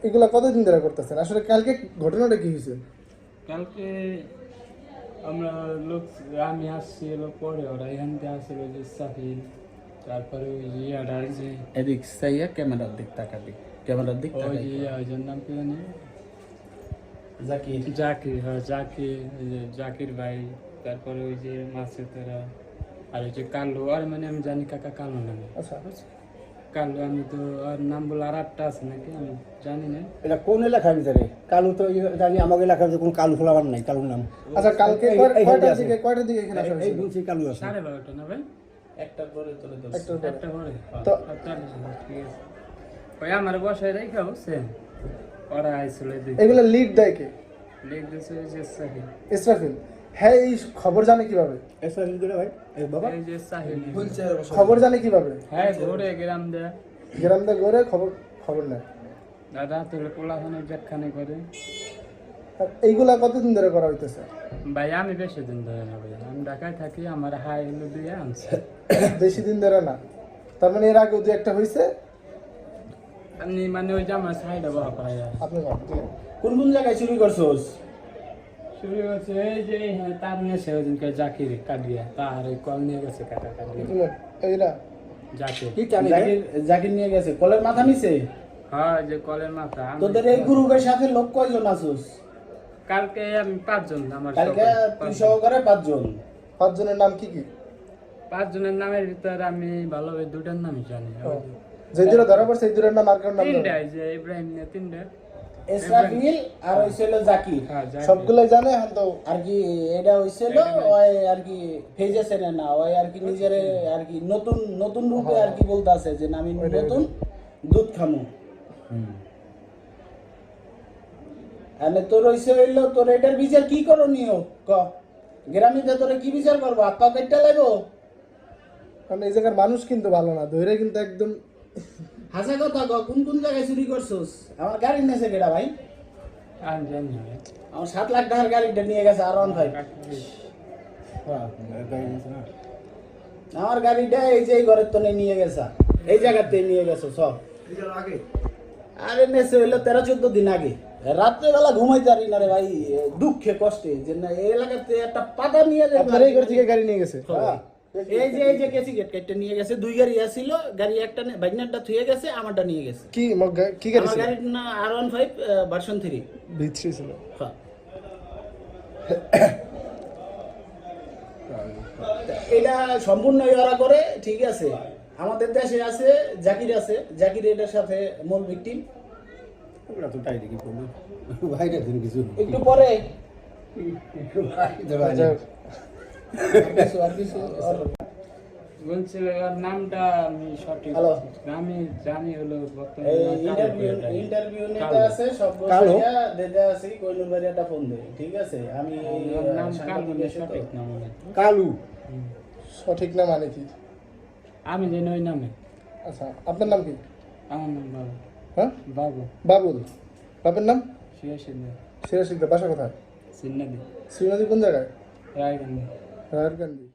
এগুলা কতদিন ধরে করতেছেন? আসলে কালকে ঘটনাটা কি হয়েছে? কালকে আমরা আমি আসছি এলো পরে, ওরা এখান থেকে আসছিল যে সাফিল, তারপরে ওই যে ইয়াটা যে এদিক সাইয়া ক্যামেরার দিক তাকাবি, ক্যামেরার দিক ওই তাকাই। যে ওই যে নাম কি জানি, জাকির। জাকির, হ্যাঁ জাকির, ওই যে জাকির ভাই, তারপরে ওই যে মাসুতেরা, আর ওই যে কালু, আর মানে আমি জানি কাকা কালু নামে। আচ্ছা, কালু, আমি তো আর নাম বলে আর একটা আছে নাকি আমি জানি না। এটা কোন এলাকার ভিতরে? কালু তো জানি আমাদের এলাকার ভিতরে কোনো কালু ফ্লাওয়ার নাই, কালুর নাম। আচ্ছা, কালকে কয়টার দিকে এখানে আসা এই হয়েছিল? বলছি কালু আছে। 12:30 না ভাই? একটার পরে তোলে তো একটা পরে তো ঠিক আছে। ওই আমার বসায় রেখে বুঝছেন, ওরা আইছিল এগুলা লিড দেয় কে? লিখ দিয়েছে ওই যে সাহিল। ইসরাফিল। হ্যাঁ, এই খবর জানে কিভাবে? এসা দিলে ভাই এই বাবা এই যে সাহিল খবর জানে কিভাবে? হ্যাঁ ঘুরে গ্রাম দেয়া, গ্রাম দিয়ে ঘুরে খবর নেয়। দাদা তোলে পোলাখানে যেখানে করে। আর এইগুলা কতদিন ধরে করা হইতেছে? ভাই আমি বেশি দিন ধরে না ভাই, আমি ঢাকায় থাকি, আমার হাই হলো দিয়ে আনছে। বেশি দিন ধরে না, তার মানে এর আগেও দু একটা হয়েছে। আমি মানে ওই যে আমার সাইডে বড় করা যায় আপনি কোন কোন জায়গায় চুরি করছস? শুরু হচ্ছে এই যে হ্যাঁ তার নিয়ে সে ওদিনকে জাকির কাটিয়া, তার ওই কল নিয়ে গেছে কাটা কাটিয়া এইরা জাকির। কি জানি জাকির জাকির নিয়ে গেছে কলের মাথা নিছে। হ্যাঁ যে কলের মাথা। তোদের এই গ্রুপের সাথে লোক কয়জন আছস? কালকে আমি 5 জন, আমার কালকে তুই সহকারে 5 জন। 5 জনের নাম কি কি? 5 জনের নামের ভিতরে আমি ভালোভাবে 2টার নামই জানি। যে দুটো ধরা পড়ছে এই দুটোর নাম আর কারোর নাম জানেন? 3টা, যে ইব্রাহিম নিয়ে 3টা। ইসরাফিল আর হইছিল জাকির। হ্যাঁ জাকির। সবগুলাই জানে এখন তো। আর কি এটা হইছিল ওই আর কি ফেজেছে না ওই আর কি নিজের আর কি নতুন নতুন রূপে আর কি বলতাছে যে আমি নতুন দুধ খামু। আরে তোর হইছে হইলো তোর এটার বিচার কি করণীয় ক? গ্রামীতে তোরে কি বিচার করবো? হাত পা কেটে লাগবো? কারণ এই জায়গার মানুষ কিন্তু ভালো না, ধরে কিন্তু একদম হাসা কথা ক, কোন কোন জায়গায় চুরি করছস? আমার গাড়ি নেছে কেডা ভাই? আমি জানি না ভাই। আমার 7 লাখ টাকার গাড়িটা নিয়ে গেছে আর অন ভাই। আমার গাড়িটা এই যে এই ঘরের তো নিয়ে গেছে, এই জায়গাতে নিয়ে গেছে সব। আরে নেছে হইলো 13-14 দিন আগে। রাত্রেবেলা ঘুমাইতে পারি না রে ভাই, দুঃখে কষ্টে যে না এই এলাকাতে একটা পাতা নিয়ে যায়। আপনার এই ঘর থেকে গাড়ি নিয়ে গেছে। এই যে কেসি গেট কেটে নিয়ে গেছে, 2 গাড়ি আসছিল, গাড়ি একটা বাইনারটা থুয়ে গেছে, আমারটা নিয়ে গেছে। কি কি গাড়ি আমার ছিল? গাড়ির না R15 ভার্সন 3। V3 ছিল। হ্যাঁ। এটা সম্পূর্ণ ওরা করে, ঠিক আছে। আমাদের দেশে আছে জাকির, আছে জাকির এটার সাথে মূল ভিকটিম। ওরা তো তাই দেখি করলো ভাইটা দিন কিছু একটু পরে বলছে ওর নামটা আমি সঠিক হ্যালো। আমি জানি হলো ইন্টারভিউ নিতে আছে সবগুলো দিতে আছে, কইনুর বাড়ি একটা ফোন দে, ঠিক আছে। আমি নাম কালু না, সঠিক নাম মনে হয়। কালু। সঠিক নাম মানে কি? আমি জানি ওই নামে। আচ্ছা, আপনার নাম কি? আমার নাম বাবু। হ্যাঁ, বাবু বাবুল। বাপের নাম? শিয়াশিন্দা। সিরাজুদ্দৌলা। বাসা কোথায়? সিন্নাদি। শ্রীনদী কোন জায়গায়? রায়গঞ্জ। রায়েরকান্দি।